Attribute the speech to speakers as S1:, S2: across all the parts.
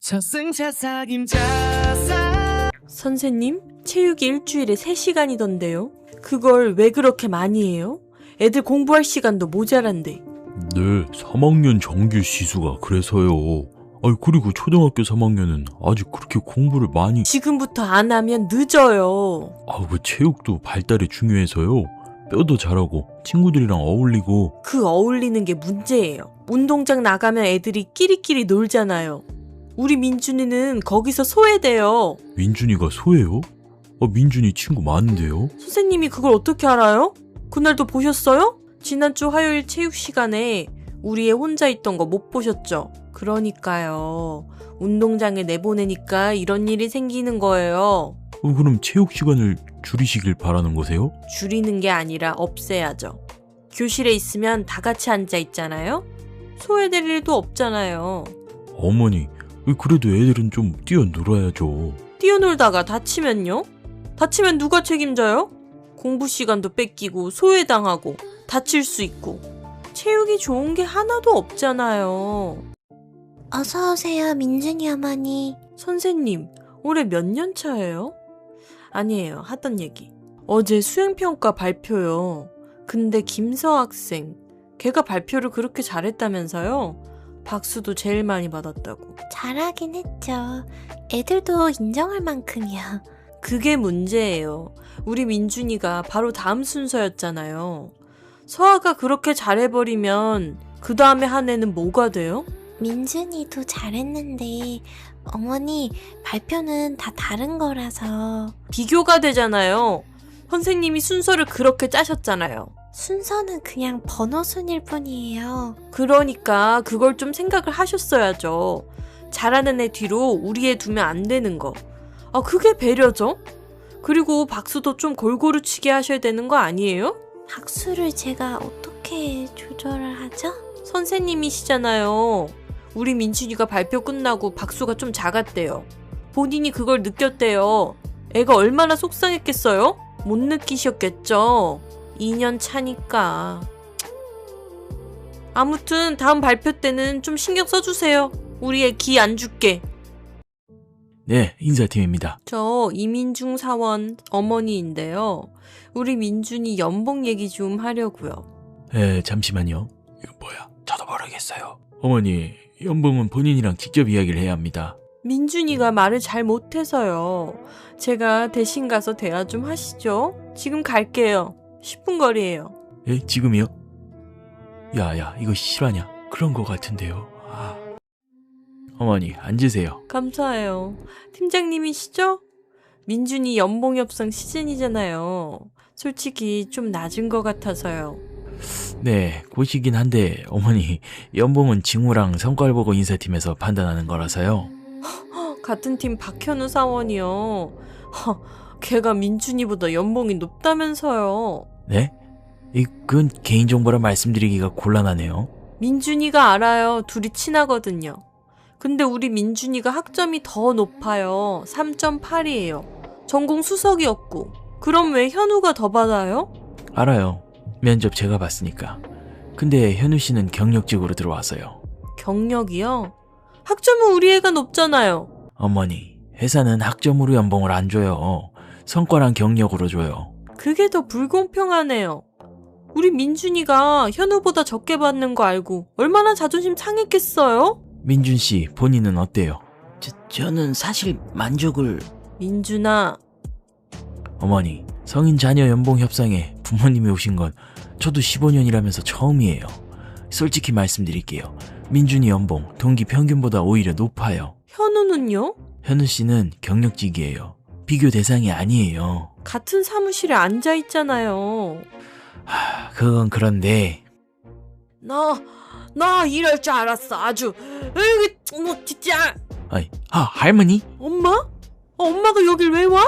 S1: 저승자 사김자사.
S2: 선생님, 체육이 일주일에 3시간이던데요. 그걸 왜 그렇게 많이 해요? 애들 공부할 시간도 모자란데.
S3: 네, 3학년 정규 시수가 그래서요. 그리고 초등학교 3학년은 아직 그렇게 공부를 많이...
S2: 지금부터 안 하면 늦어요.
S3: 그 체육도 발달에 중요해서요. 뼈도 자라고 친구들이랑 어울리고.
S2: 그 어울리는 게 문제예요. 운동장 나가면 애들이 끼리끼리 놀잖아요. 우리 민준이는 거기서 소외돼요.
S3: 민준이가 소예요? 민준이 친구 많은데요?
S2: 선생님이 그걸 어떻게 알아요? 그날도 보셨어요? 지난주 화요일 체육 시간에 우리 애 혼자 있던 거 못 보셨죠? 그러니까요. 운동장에 내보내니까 이런 일이 생기는 거예요.
S3: 그럼 체육 시간을 줄이시길 바라는 거세요?
S2: 줄이는 게 아니라 없애야죠. 교실에 있으면 다 같이 앉아 있잖아요? 소외될 일도 없잖아요.
S3: 어머니, 그래도 애들은 좀 뛰어놀아야죠.
S2: 뛰어놀다가 다치면요? 다치면 누가 책임져요? 공부 시간도 뺏기고 소외당하고 다칠 수 있고. 체육이 좋은 게 하나도 없잖아요.
S4: 어서오세요, 민준이 어머니.
S2: 선생님, 올해 몇 년 차예요? 아니에요, 하던 얘기. 어제 수행평가 발표요. 근데 김서 학생, 걔가 발표를 그렇게 잘했다면서요? 박수도 제일 많이 받았다고.
S4: 잘하긴 했죠. 애들도 인정할 만큼이야.
S2: 그게 문제예요. 우리 민준이가 바로 다음 순서였잖아요. 서아가 그렇게 잘해버리면 그 다음에 한 애는 뭐가 돼요?
S4: 민준이도 잘했는데 어머니, 발표는 다 다른 거라서.
S2: 비교가 되잖아요. 선생님이 순서를 그렇게 짜셨잖아요.
S4: 순서는 그냥 번호 순일 뿐이에요.
S2: 그러니까 그걸 좀 생각을 하셨어야죠. 잘하는 애 뒤로 우리 애 두면 안 되는 거. 그게 배려죠? 그리고 박수도 좀 골고루 치게 하셔야 되는 거 아니에요?
S4: 박수를 제가 어떻게 조절을 하죠?
S2: 선생님이시잖아요. 우리 민준이가 발표 끝나고 박수가 좀 작았대요. 본인이 그걸 느꼈대요. 애가 얼마나 속상했겠어요? 못 느끼셨겠죠? 2년 차니까. 아무튼 다음 발표 때는 좀 신경 써주세요. 우리 애 기 안 줄게.
S3: 네, 인사팀입니다.
S2: 저 이민중 사원 어머니인데요. 우리 민준이 연봉 얘기 좀 하려고요.
S3: 네, 잠시만요. 이거 뭐야? 저도 모르겠어요. 어머니, 연봉은 본인이랑 직접 이야기를 해야 합니다.
S2: 민준이가 말을 잘 못해서요. 제가 대신 가서 대화 좀 하시죠. 지금 갈게요. 10분 거리예요.
S3: 예? 지금이요? 야, 이거 실화냐? 그런 거 같은데요. 어머니, 앉으세요.
S2: 감사해요. 팀장님이시죠? 민준이 연봉 협상 시즌이잖아요. 솔직히 좀 낮은 것 같아서요.
S3: 네, 고시긴 한데 어머니, 연봉은 직무랑 성과를 보고 인사팀에서 판단하는 거라서요.
S2: 같은 팀 박현우 사원이요. 걔가 민준이보다 연봉이 높다면서요.
S3: 네? 그건 개인정보라 말씀드리기가 곤란하네요.
S2: 민준이가 알아요. 둘이 친하거든요. 근데 우리 민준이가 학점이 더 높아요. 3.8이에요. 전공 수석이었고. 그럼 왜 현우가 더 받아요?
S3: 알아요. 면접 제가 봤으니까. 근데 현우 씨는 경력직으로 들어와서요.
S2: 경력이요? 학점은 우리 애가 높잖아요.
S3: 어머니, 회사는 학점으로 연봉을 안 줘요. 성과랑 경력으로 줘요.
S2: 그게 더 불공평하네요. 우리 민준이가 현우보다 적게 받는 거 알고 얼마나 자존심 상했겠어요?
S3: 민준 씨, 본인은 어때요?
S5: 저는 사실 만족을...
S2: 민준아.
S3: 어머니, 성인 자녀 연봉 협상에 부모님이 오신 건 저도 15년이라면서 처음이에요. 솔직히 말씀드릴게요. 민준이 연봉 동기 평균보다 오히려 높아요.
S2: 현우는요?
S3: 현우 씨는 경력직이에요. 비교 대상이 아니에요.
S2: 같은 사무실에 앉아 있잖아요.
S3: 그건 그런데
S2: 나 이럴 줄 알았어. 아주. 에이, 진짜.
S3: 할머니?
S2: 엄마? 엄마가 여길 왜 와?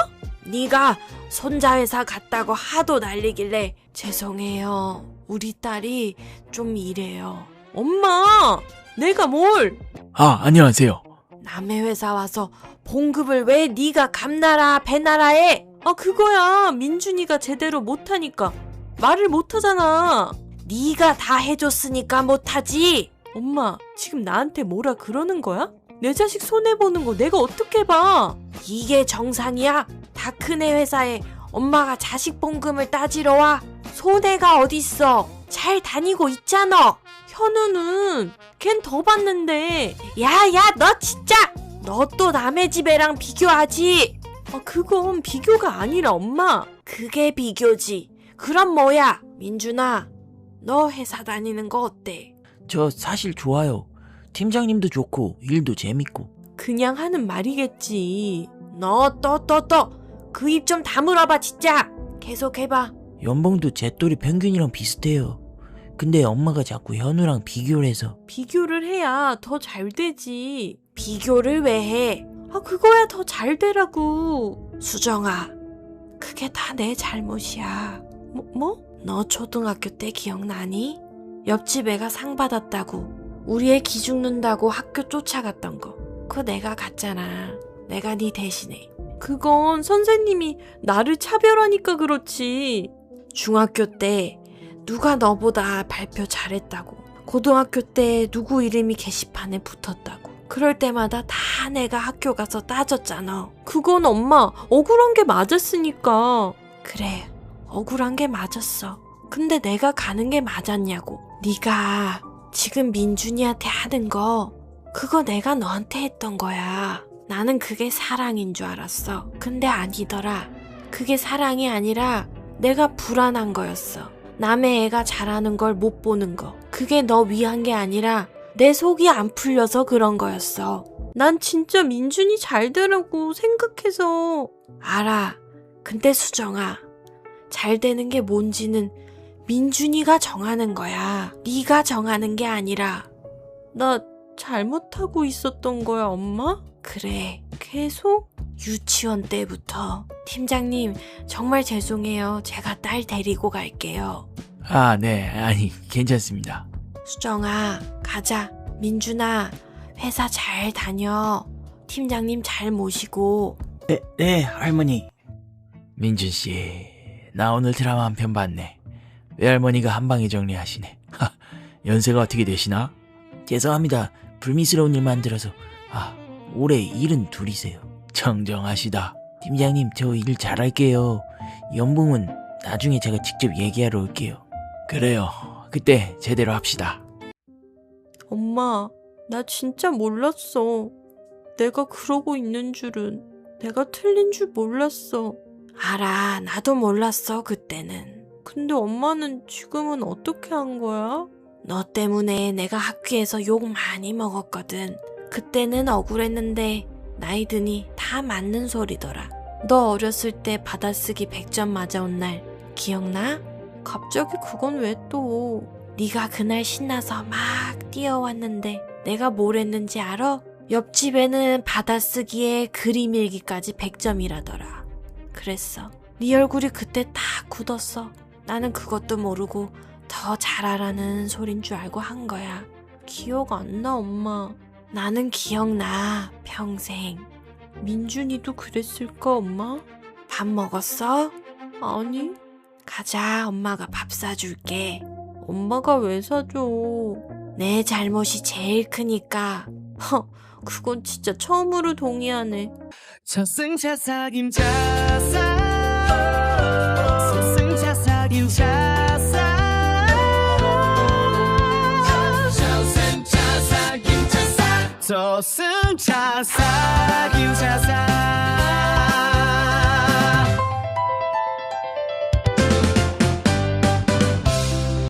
S2: 네가 손자 회사 갔다고 하도 난리길래 죄송해요. 우리 딸이 좀 이래요. 엄마! 내가 뭘?
S3: 안녕하세요.
S2: 남의 회사 와서 봉급을 왜 네가 감나라 배나라 해? 그거야. 민준이가 제대로 못하니까. 말을 못하잖아. 네가 다 해줬으니까 못하지. 엄마, 지금 나한테 뭐라 그러는 거야? 내 자식 손해보는 거 내가 어떻게 봐? 이게 정상이야? 다 큰 애 회사에 엄마가 자식 봉금을 따지러 와? 손해가 어딨어? 잘 다니고 있잖아. 현우는 걘 더 받는데. 야야 너 진짜! 너 또 남의 집 애랑 비교하지? 그건 비교가 아니라 엄마. 그게 비교지. 그럼 뭐야? 민준아, 너 회사 다니는 거 어때?
S5: 저 사실 좋아요. 팀장님도 좋고 일도 재밌고.
S2: 그냥 하는 말이겠지. 너 그 입 좀 다물어봐 진짜. 계속해봐.
S5: 연봉도 제 또래 평균이랑 비슷해요. 근데 엄마가 자꾸 현우랑 비교를 해서.
S2: 비교를 해야 더 잘 되지. 비교를 왜 해? 그거야 더 잘 되라고. 수정아, 그게 다 내 잘못이야. 뭐? 너 초등학교 때 기억나니? 옆집 애가 상 받았다고 우리 애 기죽는다고 학교 쫓아갔던 거. 그거 내가 갔잖아. 내가 네 대신에. 그건 선생님이 나를 차별하니까 그렇지. 중학교 때 누가 너보다 발표 잘했다고, 고등학교 때 누구 이름이 게시판에 붙었다고, 그럴 때마다 다 내가 학교 가서 따졌잖아. 그건 엄마 억울한 게 맞았으니까. 그래, 억울한 게 맞았어. 근데 내가 가는 게 맞았냐고. 네가 지금 민준이한테 하는 거, 그거 내가 너한테 했던 거야. 나는 그게 사랑인 줄 알았어. 근데 아니더라. 그게 사랑이 아니라 내가 불안한 거였어. 남의 애가 잘하는 걸 못 보는 거. 그게 너 위한 게 아니라 내 속이 안 풀려서 그런 거였어. 난 진짜 민준이 잘 되라고 생각해서. 알아. 근데 수정아, 잘 되는 게 뭔지는 민준이가 정하는 거야. 네가 정하는 게 아니라. 나 잘못하고 있었던 거야, 엄마? 그래, 계속? 유치원 때부터. 팀장님, 정말 죄송해요. 제가 딸 데리고 갈게요.
S3: 네, 아니, 괜찮습니다.
S2: 수정아, 가자. 민준아, 회사 잘 다녀. 팀장님 잘 모시고.
S5: 네, 할머니.
S3: 민준씨, 나 오늘 드라마 한 편 봤네. 외할머니가 한방에 정리하시네. 연세가 어떻게 되시나?
S5: 죄송합니다. 불미스러운 일 만들어서. 올해 72이세요.
S3: 정정하시다.
S5: 팀장님, 저 일 잘할게요. 연봉은 나중에 제가 직접 얘기하러 올게요.
S3: 그래요. 그때 제대로 합시다.
S2: 엄마, 나 진짜 몰랐어. 내가 그러고 있는 줄은. 내가 틀린 줄 몰랐어. 알아, 나도 몰랐어, 그때는. 근데 엄마는 지금은 어떻게 한 거야? 너 때문에 내가 학교에서 욕 많이 먹었거든. 그때는 억울했는데 나이 드니 다 맞는 소리더라. 너 어렸을 때 받아쓰기 100점 맞아온 날 기억나? 갑자기 그건 왜 또? 네가 그날 신나서 막 뛰어왔는데 내가 뭘 했는지 알아? 옆집에는 받아쓰기에 그림 일기까지 100점이라더라. 그랬어. 네 얼굴이 그때 딱 굳었어. 나는 그것도 모르고 더 잘하라는 소린 줄 알고 한 거야. 기억 안 나, 엄마. 나는 기억나, 평생. 민준이도 그랬을까, 엄마? 밥 먹었어? 아니. 가자, 엄마가 밥 사줄게. 엄마가 왜 사줘? 내 잘못이 제일 크니까. 그건 진짜 처음으로 동의하네.
S1: 저승차 사김 자사 저승차 사김 자사 저승차 사김 자사 저승차 사김 자사